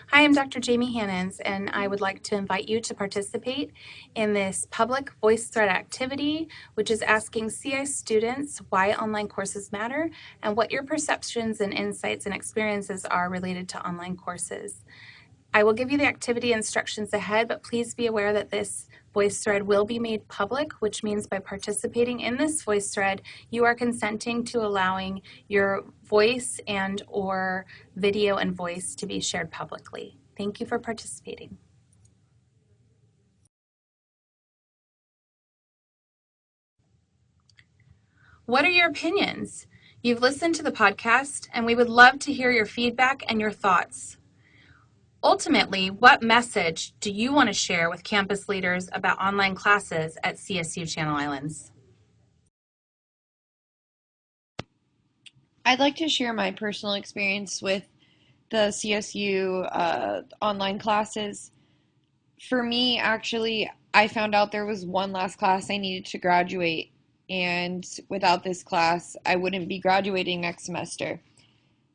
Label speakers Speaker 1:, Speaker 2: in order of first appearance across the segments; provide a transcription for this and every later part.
Speaker 1: Hi, I'm Dr. Jamie Hannans, and I would like to invite you to participate in this public voice thread activity, which is asking CI students why online courses matter and what your perceptions and insights and experiences are related to online courses. I will give you the activity instructions ahead, but please be aware that this voice thread will be made public, which means by participating in this voice thread, you are consenting to allowing your voice and or video and voice to be shared publicly. Thank you for participating. What are your opinions? You've listened to the podcast, and we would love to hear your feedback and your thoughts. Ultimately, what message do you want to share with campus leaders about online classes at CSU Channel Islands?
Speaker 2: I'd like to share my personal experience with the CSU online classes. For me, actually, I found out there was one last class I needed to graduate, and without this class, I wouldn't be graduating next semester.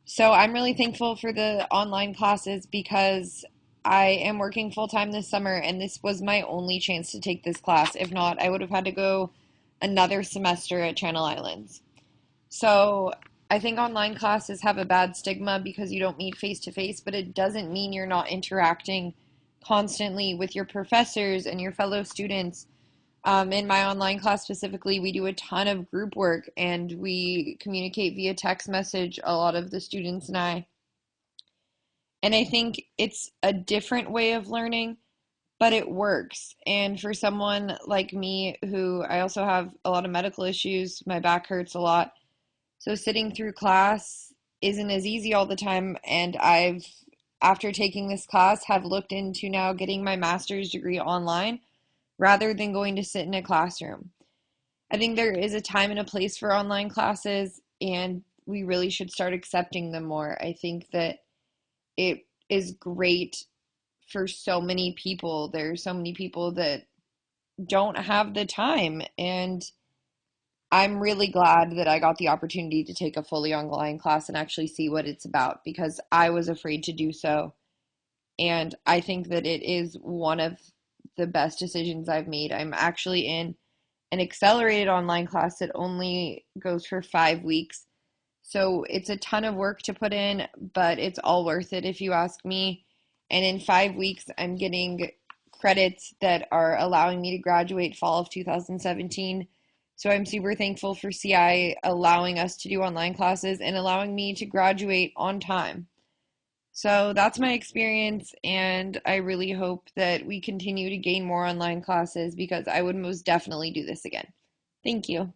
Speaker 2: So I'm really thankful for the online classes because I am working full time this summer, and this was my only chance to take this class. If not, I would have had to go another semester at Channel Islands. So I think online classes have a bad stigma because you don't meet face to face, but it doesn't mean you're not interacting constantly with your professors and your fellow students. In my online class specifically, we do a ton of group work and we communicate via text message, a lot of the students and I. And I think it's a different way of learning, but it works. And for someone like me, who I also have a lot of medical issues, my back hurts a lot. So sitting through class isn't as easy all the time. And after taking this class, have looked into now getting my master's degree online rather than going to sit in a classroom. I think there is a time and a place for online classes, and we really should start accepting them more. I think that it is great for so many people. There are so many people that don't have the time, and I'm really glad that I got the opportunity to take a fully online class and actually see what it's about because I was afraid to do so. And I think that it is one of the best decisions I've made. I'm actually in an accelerated online class that only goes for 5 weeks. So it's a ton of work to put in, but it's all worth it if you ask me. And in 5 weeks, I'm getting credits that are allowing me to graduate fall of 2017. So I'm super thankful for CI allowing us to do online classes and allowing me to graduate on time. So that's my experience, and I really hope that we continue to gain more online classes because I would most definitely do this again. Thank you.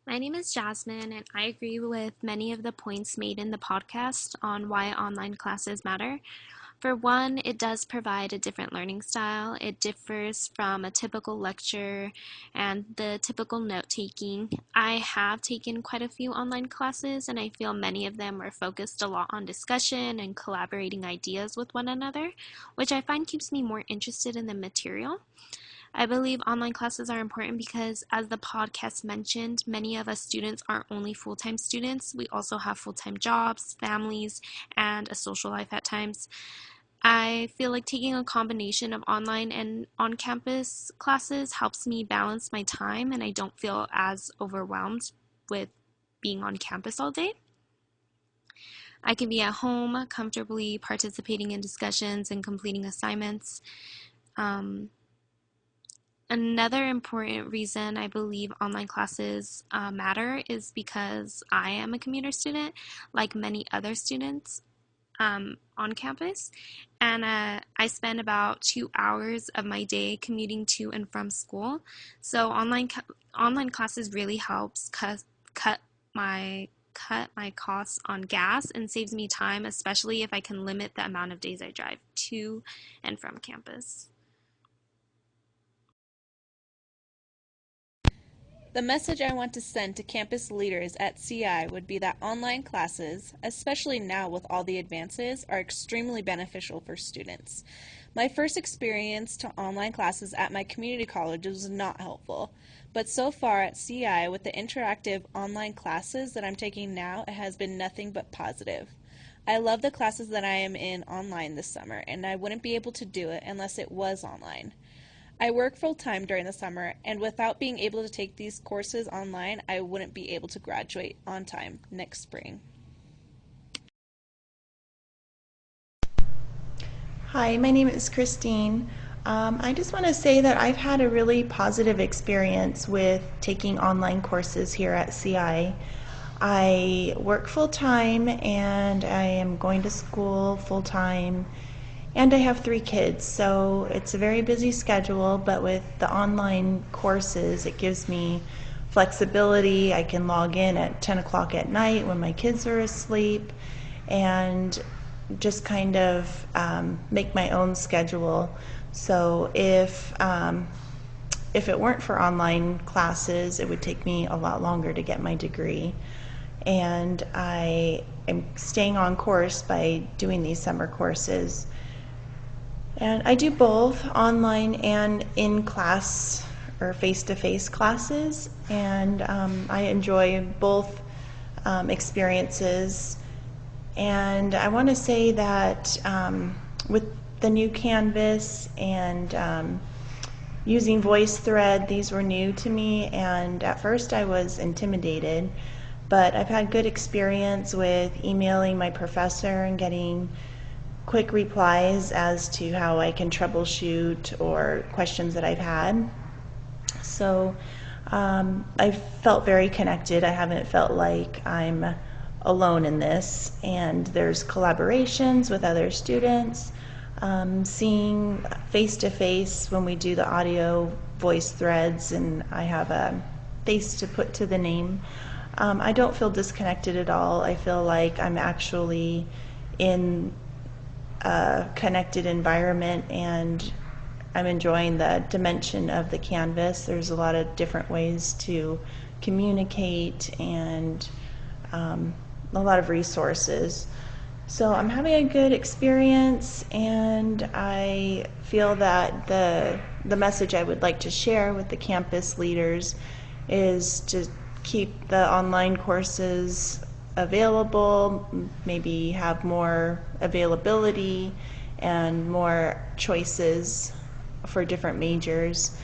Speaker 3: My name is Jazmin, and I agree with many of the points made in the podcast on why online classes matter. For one, it does provide a different learning style. It differs from a typical lecture and the typical note-taking. I have taken quite a few online classes, and I feel many of them are focused a lot on discussion and collaborating ideas with one another, which I find keeps me more interested in the material. I believe online classes are important because, as the podcast mentioned, many of us students aren't only full-time students. We also have full-time jobs, families, and a social life at times. I feel like taking a combination of online and on-campus classes helps me balance my time, and I don't feel as overwhelmed with being on campus all day. I can be at home comfortably participating in discussions and completing assignments. Another important reason I believe online classes matter is because I am a commuter student, like many other students on campus, and I spend about 2 hours of my day commuting to and from school. So online classes really helps cut my costs on gas and saves me time, especially if I can limit the amount of days I drive to and from campus.
Speaker 4: The message I want to send to campus leaders at CI would be that online classes, especially now with all the advances, are extremely beneficial for students. My first experience to online classes at my community college was not helpful, but so far at CI with the interactive online classes that I'm taking now, it has been nothing but positive. I love the classes that I am in online this summer, and I wouldn't be able to do it unless it was online. I work full time during the summer, and without being able to take these courses online, I wouldn't be able to graduate on time next spring.
Speaker 5: Hi, my name is Christine. I just want to say that I've had a really positive experience with taking online courses here at CI. I work full time and I am going to school full time, and I have 3 kids, so it's a very busy schedule, but with the online courses, it gives me flexibility. I can log in at 10 o'clock at night when my kids are asleep and just kind of make my own schedule. So if it weren't for online classes, it would take me a lot longer to get my degree. And I am staying on course by doing these summer courses. And I do both online and in-class or face-to-face classes, and I enjoy both experiences. And I want to say that with the new Canvas and using VoiceThread, these were new to me, and at first I was intimidated, but I've had good experience with emailing my professor and getting quick replies as to how I can troubleshoot or questions that I've had. So I've felt very connected. I haven't felt like I'm alone in this, and there's collaborations with other students. Seeing face-to-face when we do the audio voice threads and I have a face to put to the name, I don't feel disconnected at all. I feel like I'm actually in a connected environment, and I'm enjoying the dimension of the Canvas. There's a lot of different ways to communicate and a lot of resources. So I'm having a good experience, and I feel that the message I would like to share with the campus leaders is to keep the online courses available, maybe have more availability and more choices for different majors.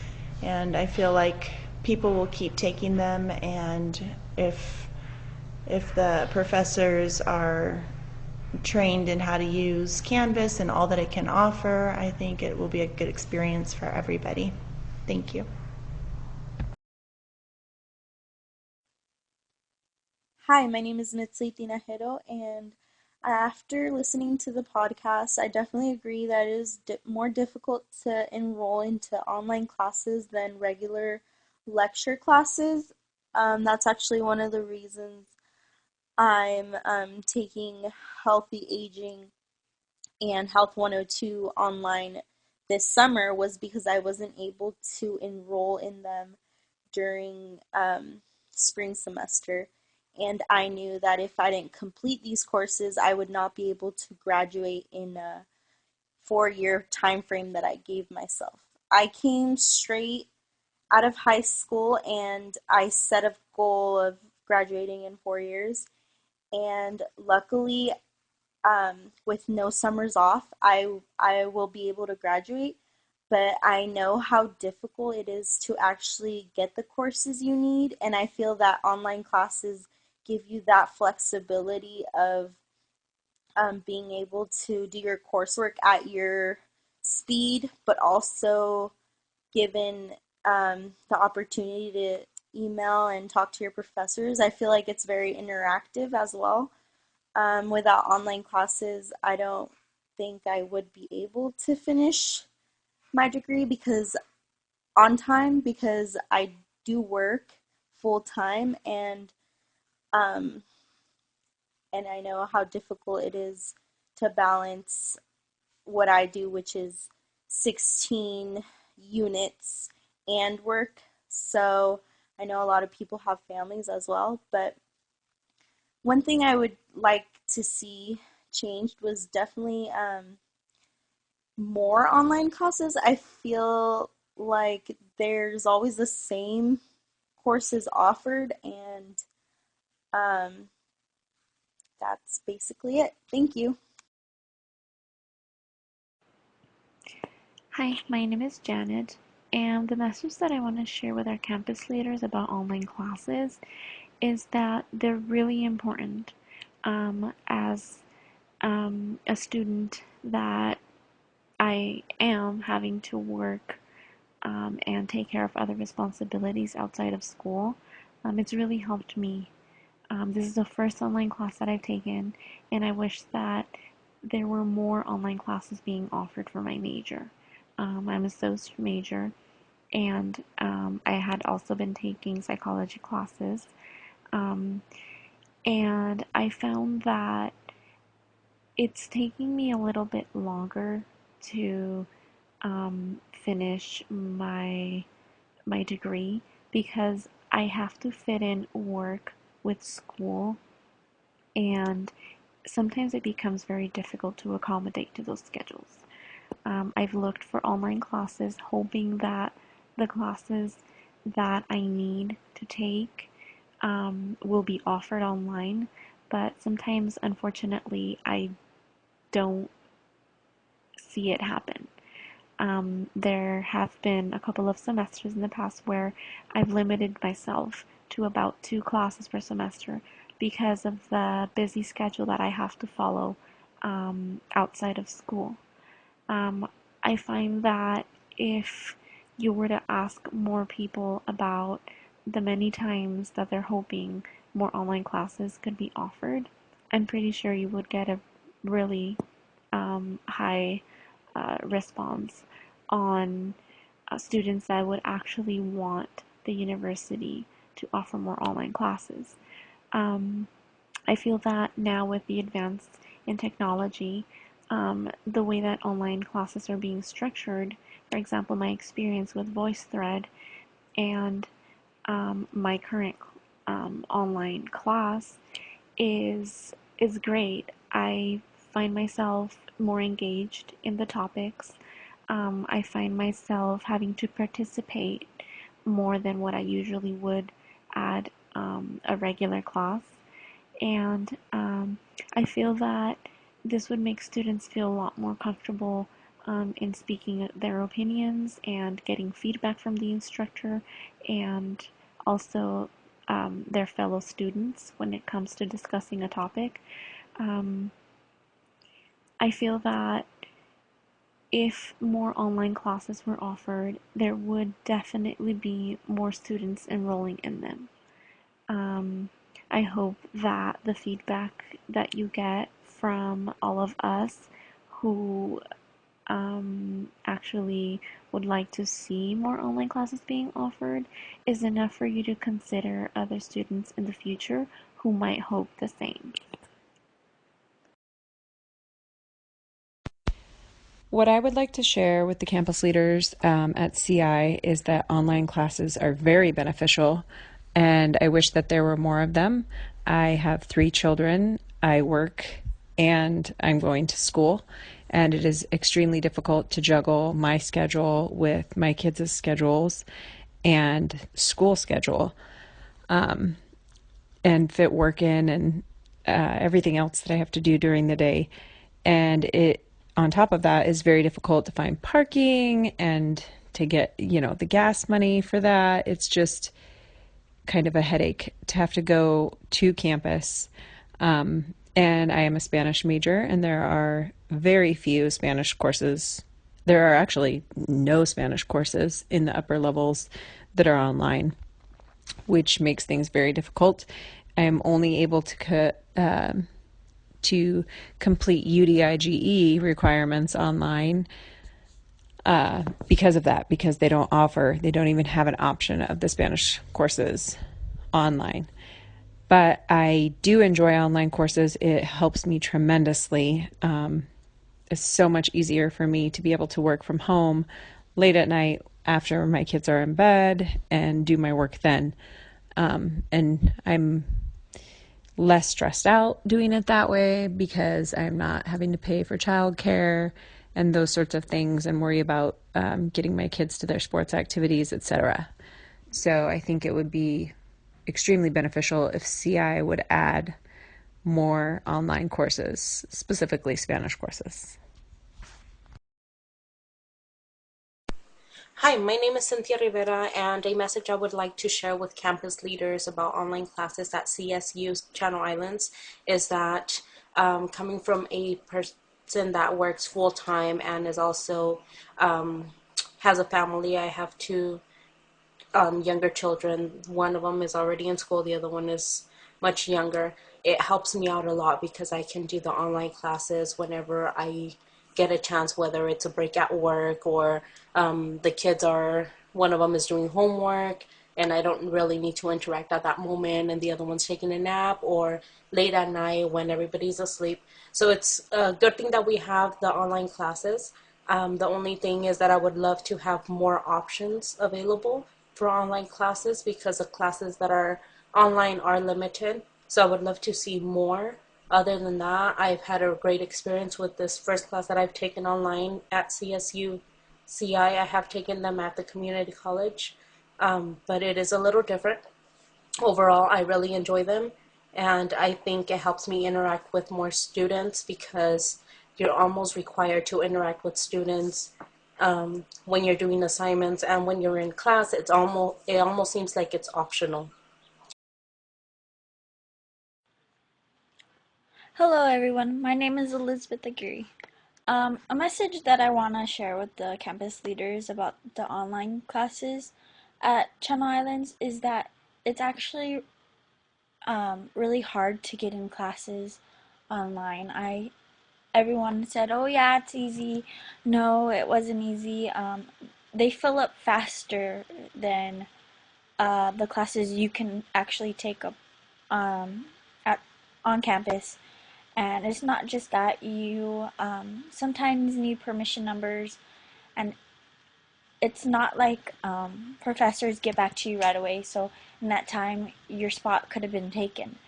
Speaker 5: And I feel like people will keep taking them, and if the professors are trained in how to use Canvas and all that it can offer, I think it will be a good experience for everybody. Thank you.
Speaker 6: Hi, my name is Mitzi Tinajero, and after listening to the podcast, I definitely agree that it is more difficult to enroll into online classes than regular lecture classes. That's actually one of the reasons I'm taking Healthy Aging and Health 102 online this summer, was because I wasn't able to enroll in them during spring semester. And I knew that if I didn't complete these courses, I would not be able to graduate in a 4-year time frame that I gave myself. I came straight out of high school and I set a goal of graduating in 4 years. And luckily, with no summers off, I will be able to graduate. But I know how difficult it is to actually get the courses you need, and I feel that online classes give you that flexibility of being able to do your coursework at your speed, but also given the opportunity to email and talk to your professors. I feel like it's very interactive as well. Without online classes, I don't think I would be able to finish my degree because on time, because I do work full time, um and I know how difficult it is to balance what I do, which is 16 units and work. So I know a lot of people have families as well, but one thing I would like to see changed was definitely more online classes. I feel like there's always the same courses offered, and um, that's basically it. Thank you.
Speaker 7: Hi, my name is Janet, and the message that I want to share with our campus leaders about online classes is that they're really important. As a student that I am having to work and take care of other responsibilities outside of school, it's really helped me. This is the first online class that I've taken, and I wish that there were more online classes being offered for my major. I'm a social major, and I had also been taking psychology classes, and I found that it's taking me a little bit longer to finish my degree because I have to fit in work with school, and sometimes it becomes very difficult to accommodate to those schedules. I've looked for online classes hoping that the classes that I need to take will be offered online, but sometimes, unfortunately, I don't see it happen. There have been a couple of semesters in the past where I've limited myself to about 2 classes per semester because of the busy schedule that I have to follow outside of school. I find that if you were to ask more people about the many times that they're hoping more online classes could be offered, I'm pretty sure you would get a really high response on students that would actually want the university to offer more online classes. I feel that now with the advance in technology, the way that online classes are being structured, for example, my experience with VoiceThread and my current online class is great. I find myself more engaged in the topics. I find myself having to participate more than what I usually would at a regular class. And I feel that this would make students feel a lot more comfortable in speaking their opinions and getting feedback from the instructor and also their fellow students when it comes to discussing a topic. I feel that if more online classes were offered, there would definitely be more students enrolling in them. I hope that the feedback that you get from all of us who actually would like to see more online classes being offered is enough for you to consider other students in the future who might hope the same.
Speaker 8: What I would like to share with the campus leaders at CI is that online classes are very beneficial, and I wish that there were more of them. I have 3 children, I work, and I'm going to school, and it is extremely difficult to juggle my schedule with my kids' schedules and school schedule, and fit work in and everything else that I have to do during the day. And it, on top of that, is very difficult to find parking and to get, the gas money for that. It's just kind of a headache to have to go to campus. And I am a Spanish major, and there are very few Spanish courses. There are actually no Spanish courses in the upper levels that are online, which makes things very difficult. I am only able to complete UDIGE requirements online because of that, because they don't even have an option of the Spanish courses online. But I do enjoy online courses. It helps me tremendously. It's so much easier for me to be able to work from home late at night after my kids are in bed and do my work then. And I'm less stressed out doing it that way because I'm not having to pay for childcare and those sorts of things and worry about getting my kids to their sports activities, etc. So I think it would be extremely beneficial if CI would add more online courses, specifically Spanish courses.
Speaker 9: Hi, my name is Cynthia Rivera, and a message I would like to share with campus leaders about online classes at CSU Channel Islands is that coming from a person that works full-time and is also has a family, I have two younger children. One of them is already in school, the other one is much younger. It helps me out a lot because I can do the online classes whenever I get a chance, whether it's a break at work or the kids are, one of them is doing homework and I don't really need to interact at that moment, and the other one's taking a nap, or late at night when everybody's asleep. So it's a good thing that we have the online classes. The only thing is that I would love to have more options available for online classes because the classes that are online are limited. So I would love to see more. Other than that, I've had a great experience with this first class that I've taken online at CSUCI. I have taken them at the community college, but it is a little different. Overall, I really enjoy them, and I think it helps me interact with more students because you're almost required to interact with students when you're doing assignments, and when you're in class, it almost seems like it's optional.
Speaker 10: Hello everyone, my name is Elizabeth Aguirre. A message that I want to share with the campus leaders about the online classes at Channel Islands is that it's actually really hard to get in classes online. Everyone said, "Oh yeah, it's easy." No, it wasn't easy. They fill up faster than the classes you can actually take up at on campus. And it's not just that, you sometimes need permission numbers, and it's not like professors get back to you right away, so in that time your spot could have been taken.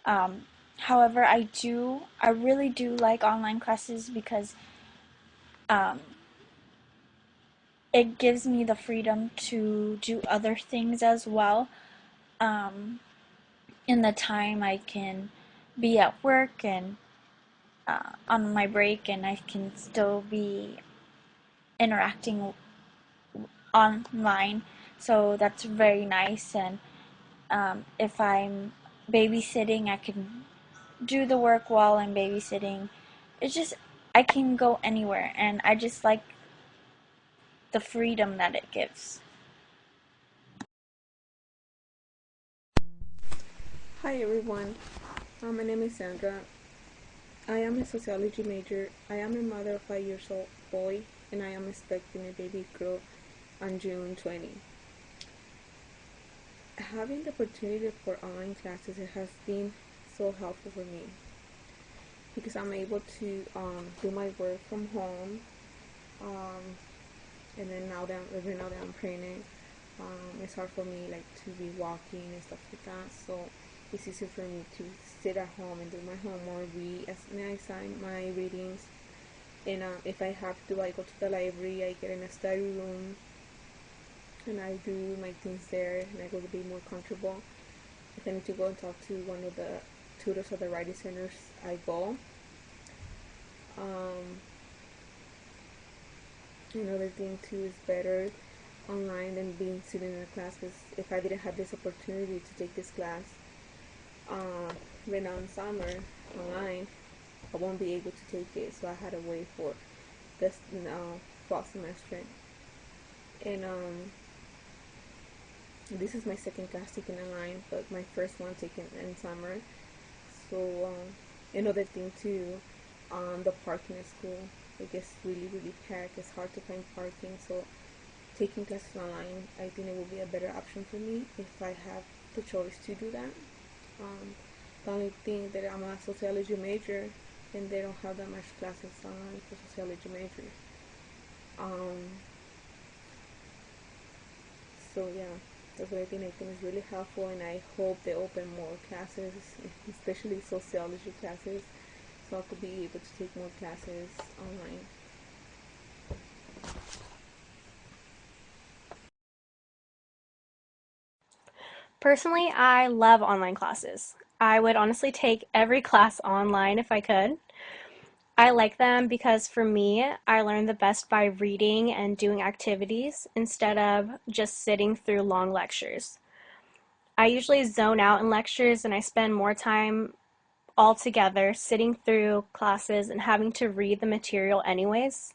Speaker 10: However, I really do like online classes because it gives me the freedom to do other things as well. In the time I can be at work and on my break, and I can still be interacting online, so that's very nice. And if I'm babysitting, I can do the work while I'm babysitting. It's just, I can go anywhere, and I just like the freedom that it gives.
Speaker 11: Hi everyone, my name is Sandra. I am a sociology major. I am a mother of a 5-year-old boy, and I am expecting a baby girl on June 20. Having the opportunity for online classes, it has been so helpful for me because I'm able to do my work from home, and then every now that I'm pregnant, it's hard for me like to be walking and stuff like that. So it's easier for me to sit at home and do my homework, read as I assign my readings. And if I have to, I go to the library, I get in a study room, and I do my things there, and I go to be more comfortable. If I need to go and talk to one of the tutors or the writing centers, I go. Another thing too is better online than being sitting in a class, because if I didn't have this opportunity to take this class right now in summer online, I won't be able to take it, so I had to wait for this fall semester. And this is my second class taken online, but my first one taken in summer. So another thing too, the parking at school, it gets really packed. It's hard to find parking, so taking classes online, I think it will be a better option for me if I have the choice to do that. The only thing that I'm a sociology major, and they don't have that much classes online for sociology majors. So yeah, that's what I think. I think is really helpful, and I hope they open more classes, especially sociology classes, so I could be able to take more classes online.
Speaker 12: Personally, I love online classes. I would honestly take every class online if I could. I like them because for me, I learn the best by reading and doing activities instead of just sitting through long lectures. I usually zone out in lectures and I spend more time altogether sitting through classes and having to read the material anyways.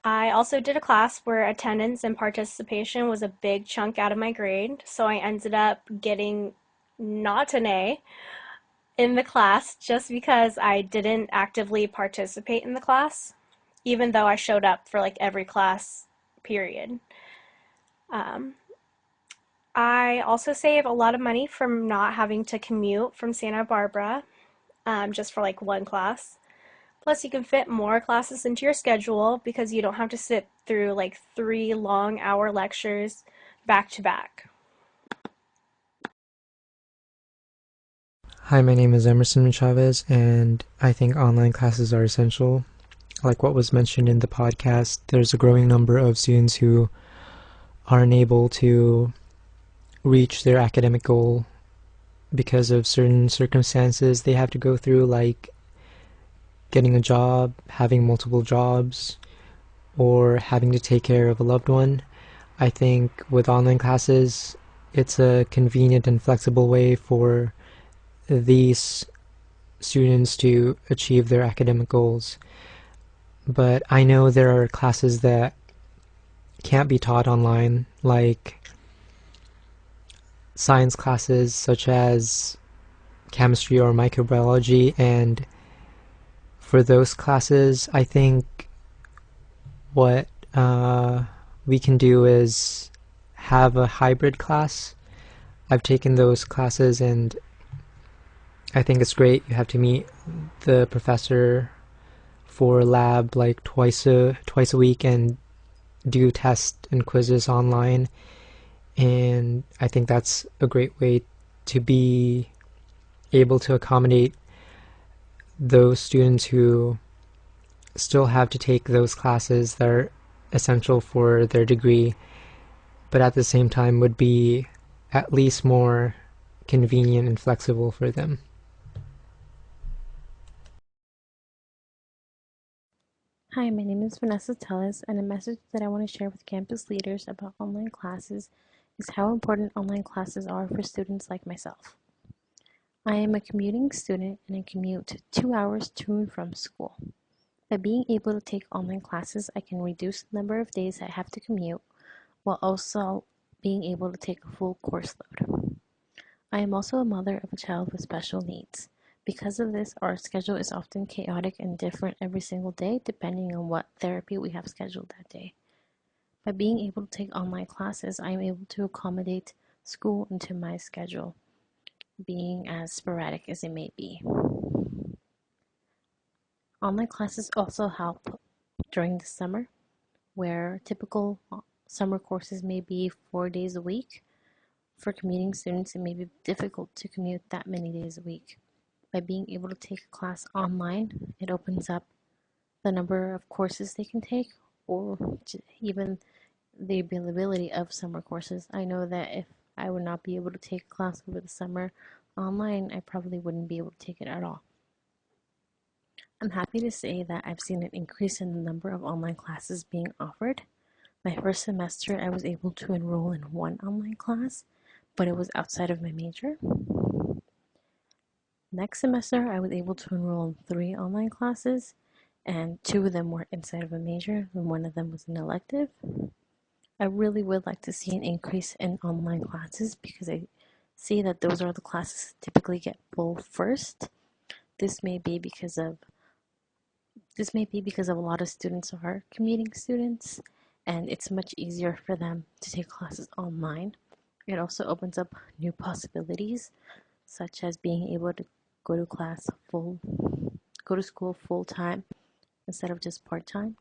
Speaker 12: I also did a class where attendance and participation was a big chunk out of my grade, so I ended up getting not an A in the class just because I didn't actively participate in the class, even though I showed up for like every class period. Um, I also save a lot of money from not having to commute from Santa Barbara just for like one class. Plus, you can fit more classes into your schedule because you don't have to sit through like 3 long-hour lectures back to back.
Speaker 13: Hi, my name is Emerson Chavez, and I think online classes are essential. Like what was mentioned in the podcast, there's a growing number of students who aren't able to reach their academic goal because of certain circumstances they have to go through, like getting a job, having multiple jobs, or having to take care of a loved one. I think with online classes, it's a convenient and flexible way for these students to achieve their academic goals. But I know there are classes that can't be taught online, like science classes such as chemistry or microbiology, and for those classes, I think what we can do is have a hybrid class. I've taken those classes and I think it's great. You have to meet the professor for lab like twice a week and do tests and quizzes online, and I think that's a great way to be able to accommodate those students who still have to take those classes that are essential for their degree, but at the same time would be at least more convenient and flexible for them.
Speaker 14: Hi, my name is Vanessa Tellis, and a message that I want to share with campus leaders about online classes is how important online classes are for students like myself. I am a commuting student and I commute 2 hours to and from school. By being able to take online classes, I can reduce the number of days I have to commute while also being able to take a full course load. I am also a mother of a child with special needs. Because of this, our schedule is often chaotic and different every single day depending on what therapy we have scheduled that day. By being able to take online classes, I am able to accommodate school into my schedule, being as sporadic as it may be. Online classes also help during the summer, where typical summer courses may be 4 days a week. For commuting students, it may be difficult to commute that many days a week. By being able to take a class online, it opens up the number of courses they can take, or even the availability of summer courses. I know that if I would not be able to take a class over the summer online, I probably wouldn't be able to take it at all. I'm happy to say that I've seen an increase in the number of online classes being offered. My first semester, I was able to enroll in one online class, but it was outside of my major. Next semester, I was able to enroll in 3 online classes, and 2 of them were inside of a major, and 1 of them was an elective. I really would like to see an increase in online classes because I see that those are the classes that typically get full first. This may be because of a lot of students are commuting students, and it's much easier for them to take classes online. It also opens up new possibilities, such as being able to go to school full time instead of just part time.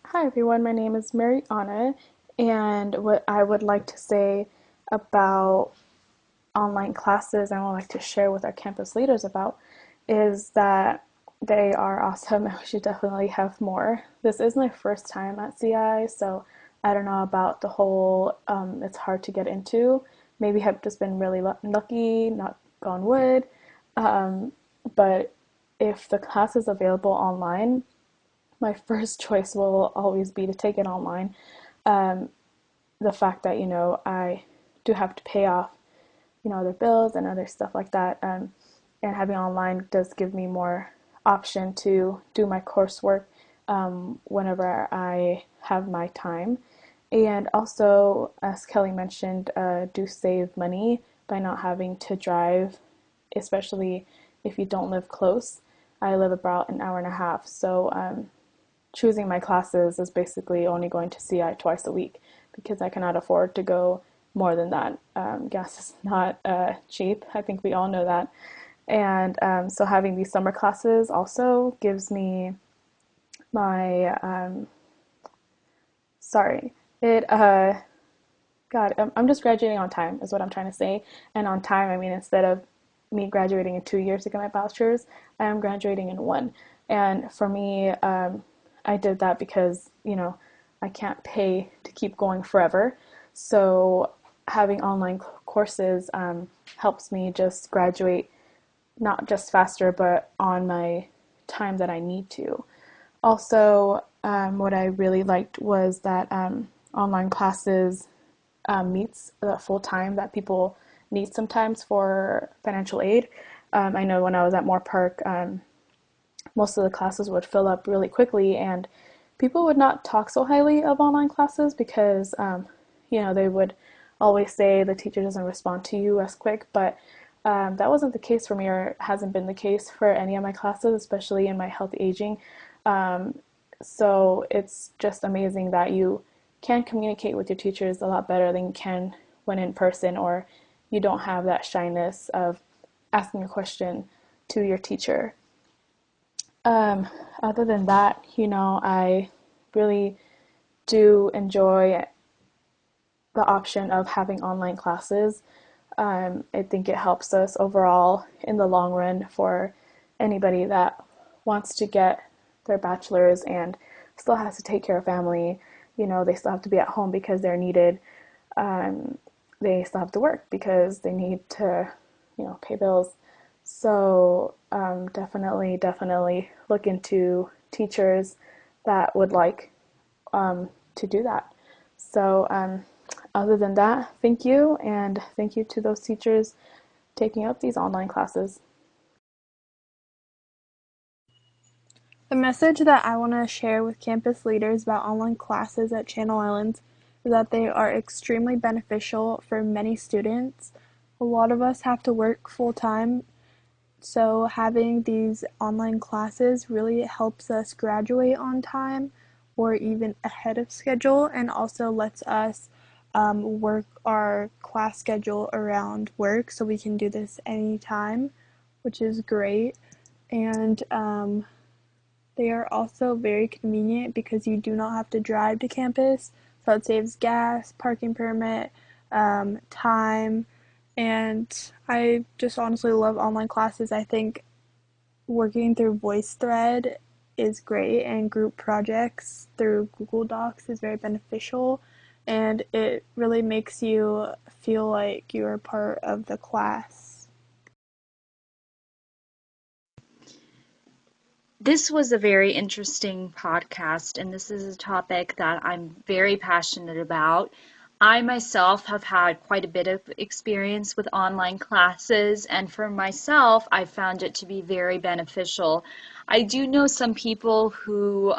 Speaker 15: Hi everyone, my name is Mariana, and what I would like to say about online classes and would like to share with our campus leaders about is that they are awesome and we should definitely have more. This is my first time at CI, so I don't know about the whole it's hard to get into. Maybe have just been really lucky, not gone wood. But if the class is available online, my first choice will always be to take it online. The fact that, I do have to pay off, other bills and other stuff like that. And having online does give me more option to do my coursework whenever I have my time. And also, as Kelly mentioned, do save money by not having to drive, especially if you don't live close. I live about an hour and a half, so choosing my classes is basically only going to CI twice a week because I cannot afford to go more than that. Gas is not cheap. I think we all know that. And so having these summer classes also gives me my, I'm just graduating on time is what I'm trying to say. And on time, I mean, instead of me graduating in 2 years to get my bachelor's, I am graduating in one. And for me, I did that because, I can't pay to keep going forever. So having online courses helps me just graduate not just faster, but on my time that I need to. Also, what I really liked was that online classes meets the full time that people need sometimes for financial aid. I know when I was at Moore Park, most of the classes would fill up really quickly, and people would not talk so highly of online classes because, they would always say the teacher doesn't respond to you as quick, but that wasn't the case for me, or hasn't been the case for any of my classes, especially in my healthy aging. So it's just amazing that you can communicate with your teachers a lot better than you can when in person, or you don't have that shyness of asking a question to your teacher. Other than that, I really do enjoy the option of having online classes. I think it helps us overall in the long run for anybody that wants to get their bachelor's and still has to take care of family. They still have to be at home because they're needed. They still have to work because they need to, pay bills. So definitely look into teachers that would like to do that. So other than that, thank you, and thank you to those teachers taking up these online classes.
Speaker 16: The message that I want to share with campus leaders about online classes at Channel Islands is that they are extremely beneficial for many students. A lot of us have to work full time, so having these online classes really helps us graduate on time or even ahead of schedule, and also lets us work our class schedule around work so we can do this anytime, which is great. And they are also very convenient because you do not have to drive to campus, so it saves gas, parking permit, time, and I just honestly love online classes. I think working through VoiceThread is great, and group projects through Google Docs is very beneficial, and it really makes you feel like you're part of the class.
Speaker 17: This was a very interesting podcast, and this is a topic that I'm very passionate about. I myself have had quite a bit of experience with online classes, and for myself, I found it to be very beneficial. I do know some people who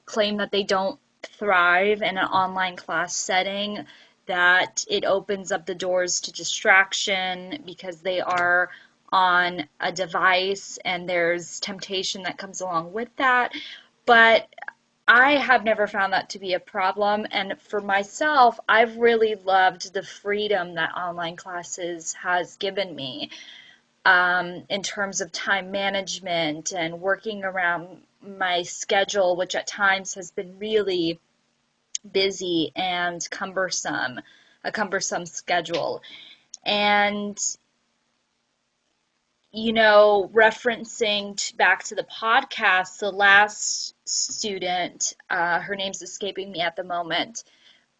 Speaker 17: claim that they don't thrive in an online class setting, that it opens up the doors to distraction because they are on a device and there's temptation that comes along with that. But I have never found that to be a problem, and for myself, I've really loved the freedom that online classes has given me in terms of time management and working around my schedule, which at times has been really busy and a cumbersome schedule. And referencing back to the podcast, the last student, her name's escaping me at the moment,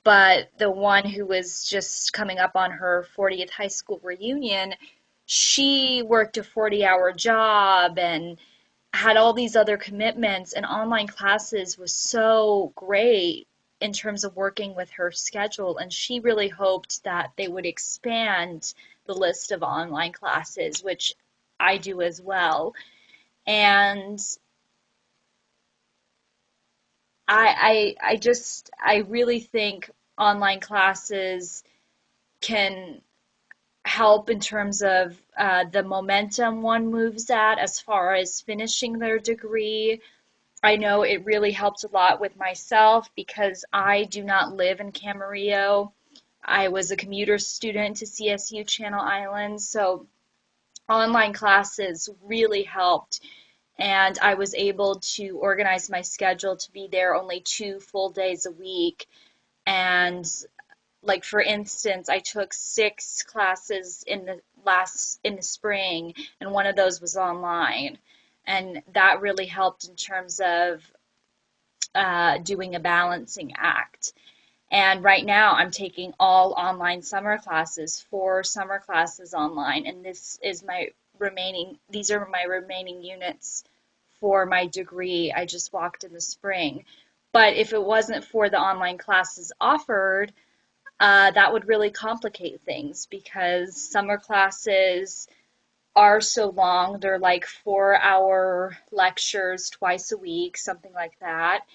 Speaker 17: but the one who was just coming up on her 40th high school reunion, she worked a 40-hour job and had all these other commitments, and online classes was so great in terms of working with her schedule, and she really hoped that they would expand the list of online classes, which I do as well. And I really think online classes can help in terms of the momentum one moves at as far as finishing their degree. I know it really helped a lot with myself because I do not live in Camarillo. I was a commuter student to CSU Channel Islands, so online classes really helped, and I was able to organize my schedule to be there only 2 full days a week. And like, for instance, I took 6 classes in the spring, and one of those was online, and that really helped in terms of doing a balancing act. And right now I'm taking all online summer classes, 4 summer classes online, and these are my remaining units for my degree I just walked in the spring. But if it wasn't for the online classes offered, that would really complicate things because summer classes are so long. They're like 4-hour lectures twice a week, something like that.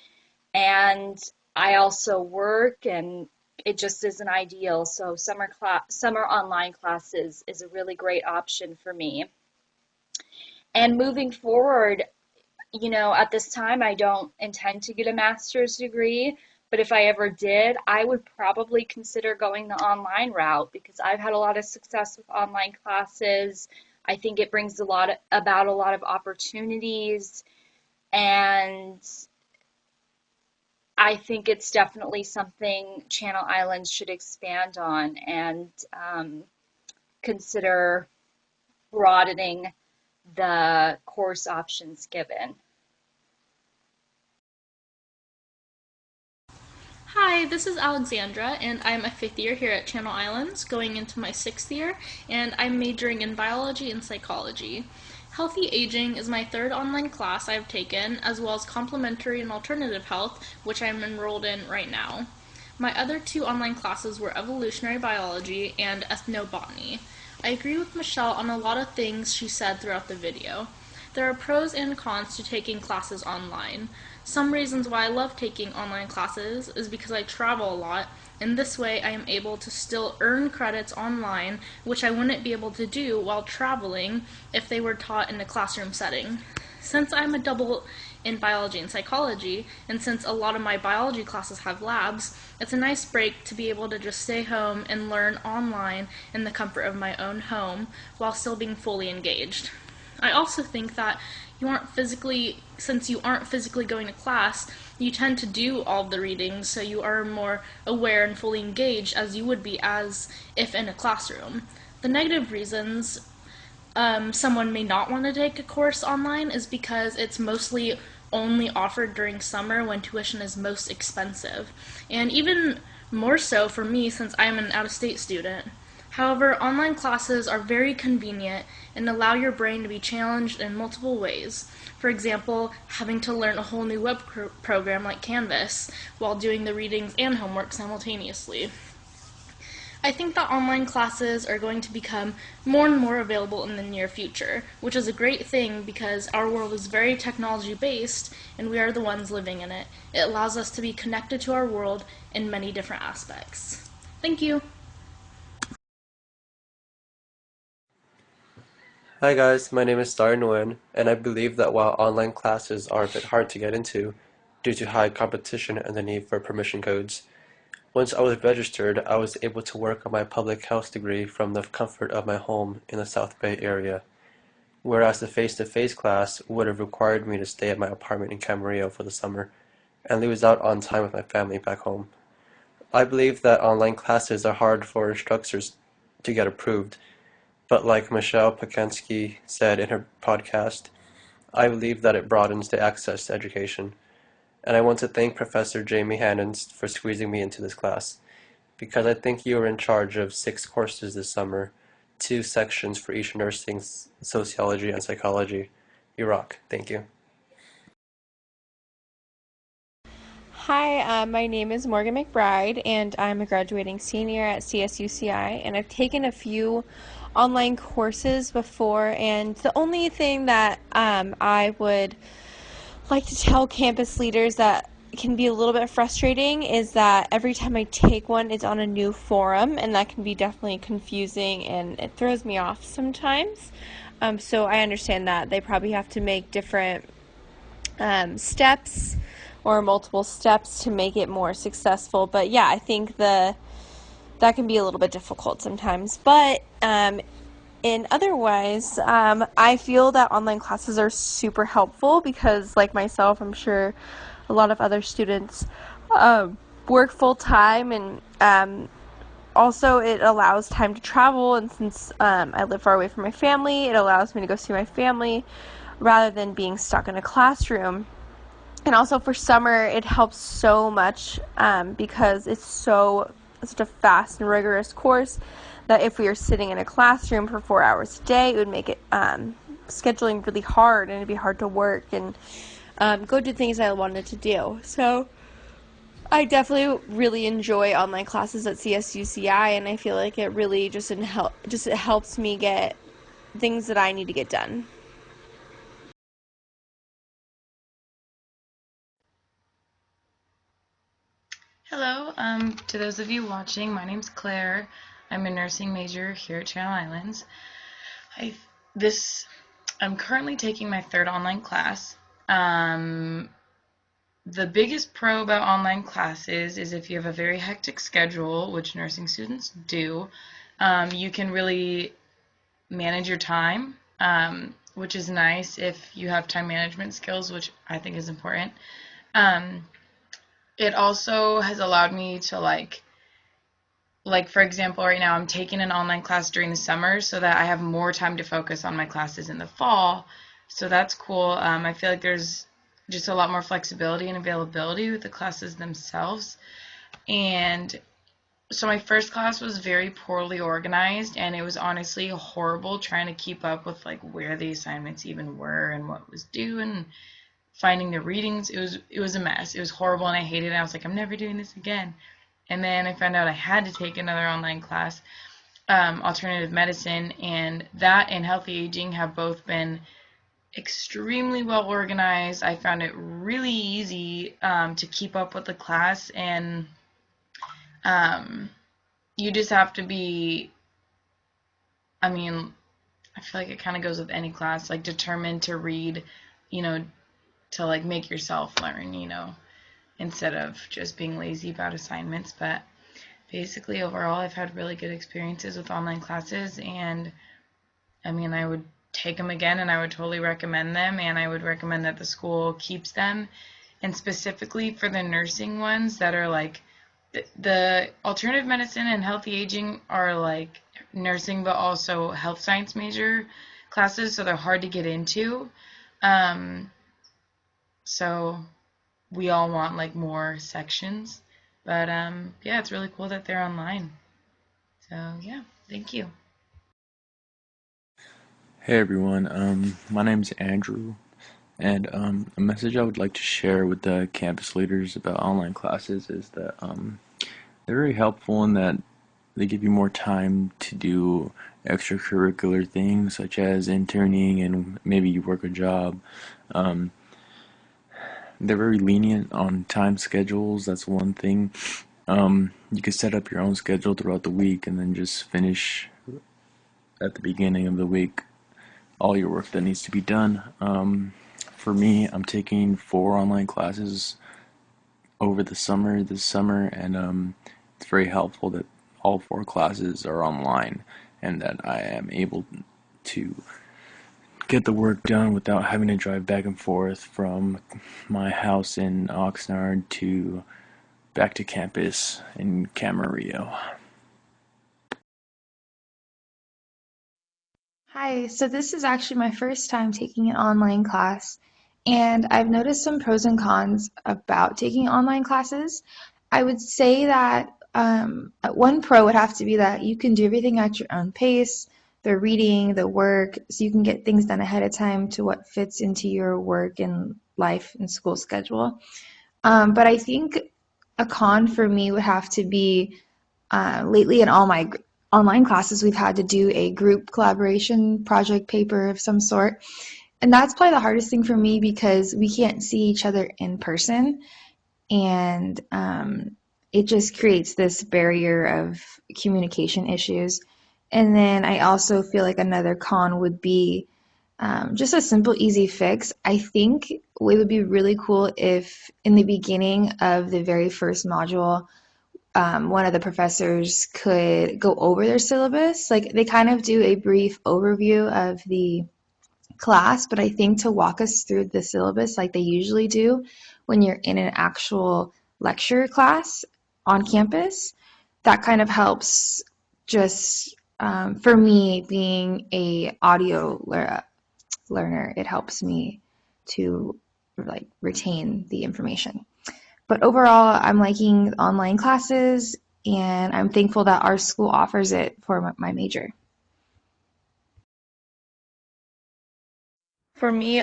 Speaker 17: And I also work, and it just isn't ideal. So summer online classes is a really great option for me. And moving forward, at this time, I don't intend to get a master's degree, but if I ever did, I would probably consider going the online route because I've had a lot of success with online classes. I think it brings about a lot of opportunities, and I think it's definitely something Channel Islands should expand on and consider broadening the course options given.
Speaker 18: Hi, this is Alexandra, and I'm a 5th year here at Channel Islands, going into my 6th year, and I'm majoring in biology and psychology. Healthy Aging is my 3rd online class I've taken, as well as complementary and alternative health, which I'm enrolled in right now. My other 2 online classes were evolutionary biology and ethnobotany. I agree with Michelle on a lot of things she said throughout the video. There are pros and cons to taking classes online. Some reasons why I love taking online classes is because I travel a lot, and this way I am able to still earn credits online, which I wouldn't be able to do while traveling if they were taught in a classroom setting. Since I'm a double in biology and psychology, and since a lot of my biology classes have labs, it's a nice break to be able to just stay home and learn online in the comfort of my own home while still being fully engaged. I also think that since you aren't physically going to class, you tend to do all of the readings, so you are more aware and fully engaged as you would be as if in a classroom. The negative reasons someone may not want to take a course online is because it's mostly only offered during summer when tuition is most expensive, and even more so for me since I'm an out-of-state student. However, online classes are very convenient and allow your brain to be challenged in multiple ways. For example, having to learn a whole new web program like Canvas while doing the readings and homework simultaneously. I think that online classes are going to become more and more available in the near future, which is a great thing because our world is very technology-based and we are the ones living in it. It allows us to be connected to our world in many different aspects. Thank you.
Speaker 19: Hi guys, my name is Darwin, and I believe that while online classes are a bit hard to get into due to high competition and the need for permission codes, once I was registered, I was able to work on my public health degree from the comfort of my home in the South Bay area, whereas the face-to-face class would have required me to stay at my apartment in Camarillo for the summer and lose out on time with my family back home. I believe that online classes are hard for instructors to get approved, But like Michelle Pacansky said in her podcast, I believe that it broadens the access to education. And I want to thank Professor Jamie Hannons for squeezing me into this class, because I think you were in charge of 6 courses this summer, 2 sections for each nursing, sociology, and psychology. You rock. Thank you.
Speaker 20: Hi, my name is Morgan McBride, and I'm a graduating senior at CSUCI, and I've taken a few online courses before, and the only thing that I would like to tell campus leaders that can be a little bit frustrating is that every time I take one, it's on a new forum, and that can be definitely confusing, and it throws me off sometimes. So I understand that they probably have to make different steps or multiple steps to make it more successful. But yeah, I think that can be a little bit difficult sometimes. But in otherwise, I feel that online classes are super helpful because, like myself, I'm sure a lot of other students work full time, and also it allows time to travel. And since I live far away from my family, it allows me to go see my family rather than being stuck in a classroom. And also for summer, it helps so much because it's such a fast and rigorous course that if we were sitting in a classroom for 4 hours a day, it would make it scheduling really hard, and it'd be hard to work and go do things I wanted to do. So I definitely really enjoy online classes at CSUCI, and I feel like it really it helps me get things that I need to get done.
Speaker 21: Hello, to those of you watching, my name's Claire. I'm a nursing major here at Channel Islands. I'm currently taking my 3rd online class. The biggest pro about online classes is if you have a very hectic schedule, which nursing students do, you can really manage your time, which is nice if you have time management skills, which I think is important. It also has allowed me to like for example, right now I'm taking an online class during the summer so that I have more time to focus on my classes in the fall. So that's cool. I feel like there's just a lot more flexibility and availability with the classes themselves. And so my first class was very poorly organized, and it was honestly horrible trying to keep up with like where the assignments even were and what was due and finding the readings. It was a mess. It was horrible, and I hated it. I was like, I'm never doing this again. And then I found out I had to take another online class, alternative medicine, and that and healthy aging have both been extremely well organized. I found it really easy to keep up with the class, and you just have to be, I mean, I feel like it kind of goes with any class, like determined to read, to like make yourself learn, instead of just being lazy about assignments. But basically overall I've had really good experiences with online classes, and I mean I would take them again, and I would totally recommend them, and I would recommend that the school keeps them. And specifically for the nursing ones that are like the alternative medicine and healthy aging are like nursing but also health science major classes, so they're hard to get into. So we all want like more sections, but yeah, it's really cool that they're online. So yeah, thank you.
Speaker 22: Hey everyone, my name's Andrew, and a message I would like to share with the campus leaders about online classes is that they're very helpful in that they give you more time to do extracurricular things such as interning and maybe you work a job. They're very lenient on time schedules. That's one thing. You can set up your own schedule throughout the week and then just finish at the beginning of the week all your work that needs to be done. For me, I'm taking 4 online classes over this summer, and it's very helpful that all 4 classes are online and that I am able to get the work done without having to drive back and forth from my house in Oxnard to back to campus in Camarillo.
Speaker 1: Hi, so this is actually my first time taking an online class, and I've noticed some pros and cons about taking online classes. I would say that one pro would have to be that you can do everything at your own pace, the reading, the work, so you can get things done ahead of time to what fits into your work and life and school schedule. But I think a con for me would have to be lately in all my online classes, we've had to do a group collaboration project paper of some sort. And that's probably the hardest thing for me because we can't see each other in person. And it just creates this barrier of communication issues. And then I also feel like another con would be just a simple, easy fix. I think it would be really cool if in the beginning of the very first module, one of the professors could go over their syllabus. Like they kind of do a brief overview of the class, but I think to walk us through the syllabus like they usually do when you're in an actual lecture class on campus, that kind of helps just for me being a learner, it helps me to like retain the information. But overall, I'm liking online classes, and I'm thankful that our school offers it for my major.
Speaker 2: For me,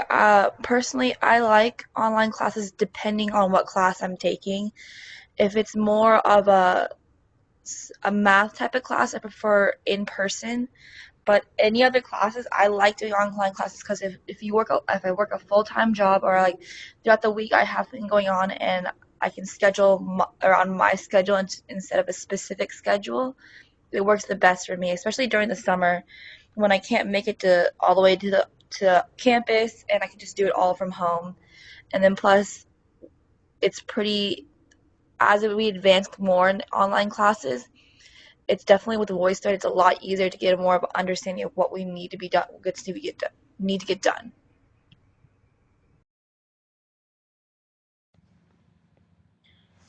Speaker 2: personally, I like online classes depending on what class I'm taking. If it's more of a math type of class, I prefer in person. But any other classes, I like doing online classes because if I work a full-time job or like throughout the week I have something going on and I can schedule around my schedule instead of a specific schedule, it works the best for me, especially during the summer when I can't make it to all the way to campus and I can just do it all from home. And then plus, it's pretty as we advance more in online classes, it's definitely with the voice thread, it's a lot easier to get more of an understanding of what we need to be done, need to get done.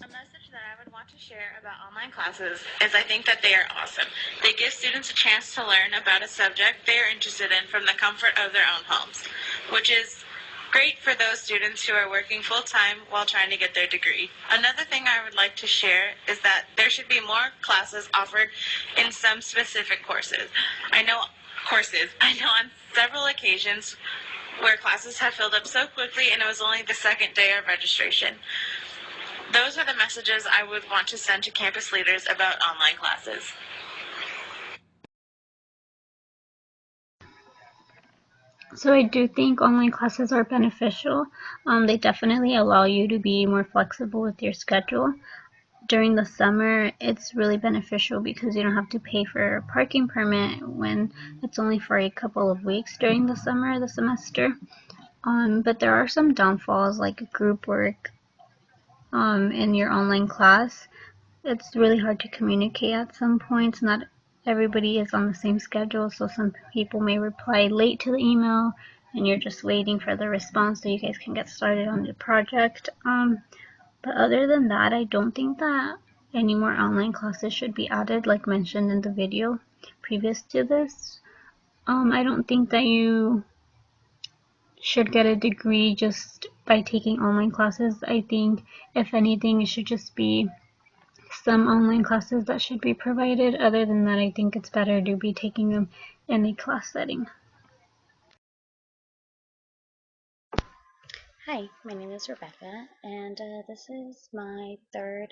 Speaker 23: A message that I would want to share about online classes is I think that they are awesome. They give students a chance to learn about a subject they are interested in from the comfort of their own homes, which is great for those students who are working full-time while trying to get their degree. Another thing I would like to share is that there should be more classes offered in some specific courses. I know on several occasions where classes have filled up so quickly and it was only the second day of registration. Those are the messages I would want to send to campus leaders about online classes.
Speaker 12: So I do think online classes are beneficial. They definitely allow you to be more flexible with your schedule. During the summer, it's really beneficial because you don't have to pay for a parking permit when it's only for a couple of weeks during the summer, the semester. But there are some downfalls like group work in your online class. It's really hard to communicate at some points. Not everybody is on the same schedule, so some people may reply late to the email and you're just waiting for the response so you guys can get started on the project. But other than that, I don't think that any more online classes should be added, like mentioned in the video previous to this. I don't think that you should get a degree just by taking online classes. I think, if anything, it should just be some online classes that should be provided. Other than that, I think it's better to be taking them in a class setting.
Speaker 24: Hi, my name is Rebecca, and this is my third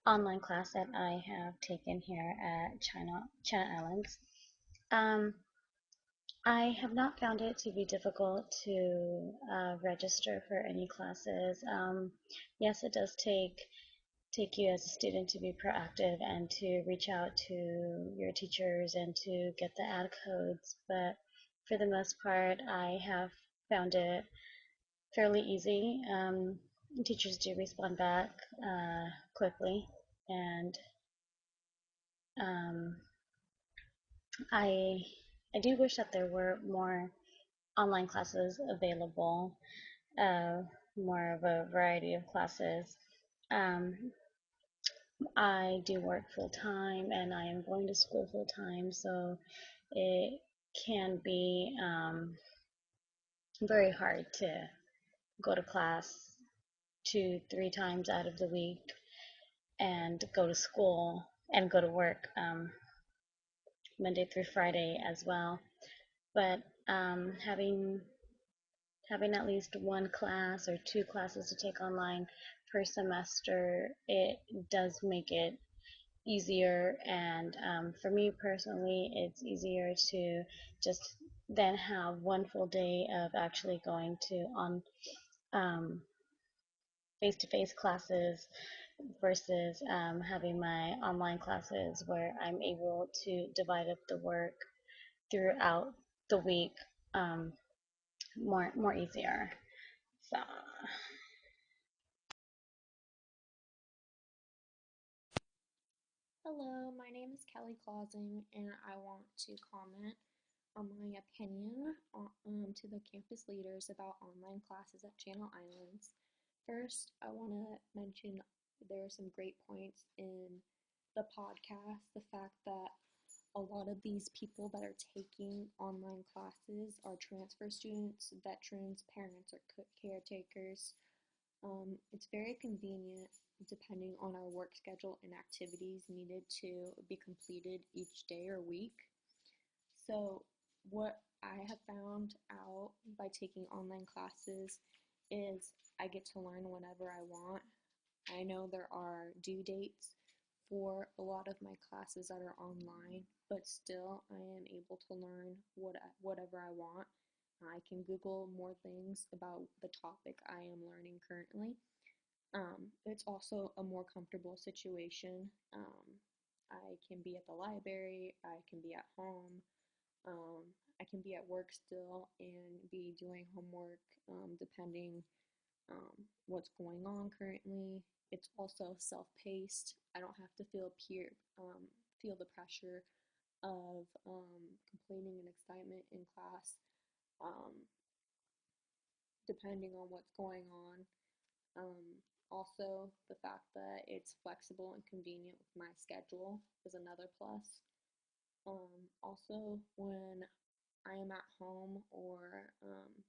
Speaker 24: online class that I have taken here at Channel Islands. I have not found it to be difficult to register for any classes. Yes, it does take you as a student to be proactive and to reach out to your teachers and to get the ad codes, but for the most part, I have found it fairly easy. Teachers do respond back quickly, and um, I do wish that there were more online classes available, more of a variety of classes. I do work full time and I am going to school full time, so it can be very hard to go to class 2, 3 times out of the week and go to school and go to work Monday through Friday as well. But having at least one class or 2 classes to take online per semester, it does make it easier. And for me personally, it's easier to just then have one full day of actually going to on face-to-face classes versus having my online classes where I'm able to divide up the work throughout the week more easier. So
Speaker 3: Hello, my name is Kelly Clausing, and I want to comment on my opinion to the campus leaders about online classes at Channel Islands. First, I want to mention there are some great points in the podcast. The fact that a lot of these people that are taking online classes are transfer students, veterans, parents, or caretakers. It's very convenient depending on our work schedule and activities needed to be completed each day or week. So what I have found out by taking online classes is I get to learn whenever I want. I know there are due dates for a lot of my classes that are online, but still I am able to learn whatever I want. I can Google more things about the topic I am learning currently. It's also a more comfortable situation. I can be at the library, I can be at home, I can be at work still and be doing homework depending what's going on currently. It's also self-paced. I don't have to feel the pressure of complaining and excitement in class, um, depending on what's going on. Also, the fact that it's flexible and convenient with my schedule is another plus. Also, when I am at home or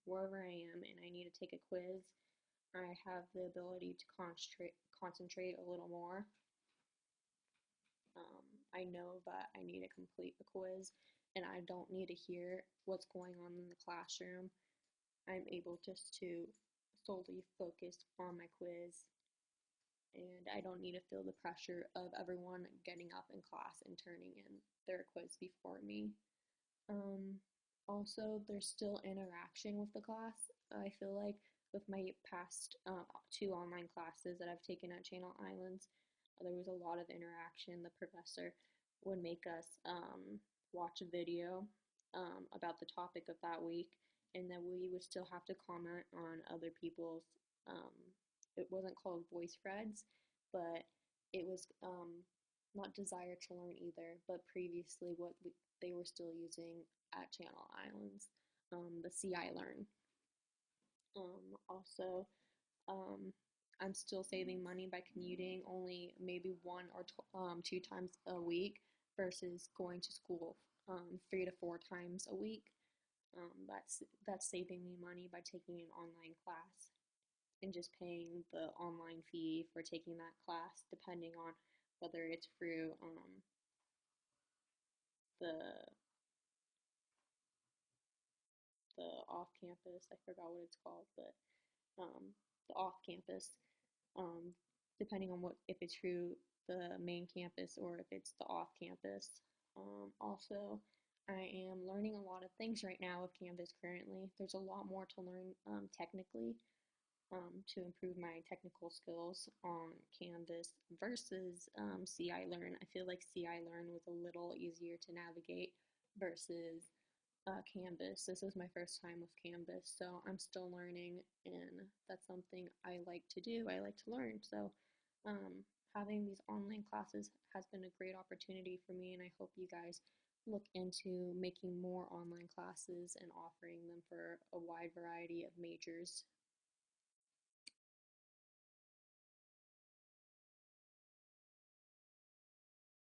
Speaker 3: wherever I am and I need to take a quiz, I have the ability to concentrate a little more. I know that I need to complete the quiz and I don't need to hear what's going on in the classroom. I'm able just to solely focus on my quiz, and I don't need to feel the pressure of everyone getting up in class and turning in their quiz before me. Also, there's still interaction with the class. I feel like with my past 2 online classes that I've taken at Channel Islands, there was a lot of interaction. The professor would make us watch a video about the topic of that week, and then we would still have to comment on other people's. It wasn't called voice threads, but it was not desire to learn either, but previously they were still using at Channel Islands, the CI Learn. Also, I'm still saving money by commuting only maybe 1 or 2 times a week versus going to school 3 to 4 times a week. That's saving me money by taking an online class and just paying the online fee for taking that class, depending on whether it's through the off campus. I forgot what it's called, but the off campus, um, depending on if it's through the main campus or if it's the off campus. Also, I am learning a lot of things right now with Canvas currently. There's a lot more to learn technically to improve my technical skills on Canvas versus CI Learn. I feel like CI Learn was a little easier to navigate versus Canvas. This is my first time with Canvas, so I'm still learning, and that's something I like to do. I like to learn. So having these online classes has been a great opportunity for me, and I hope you guys look into making more online classes and offering them for a wide variety of majors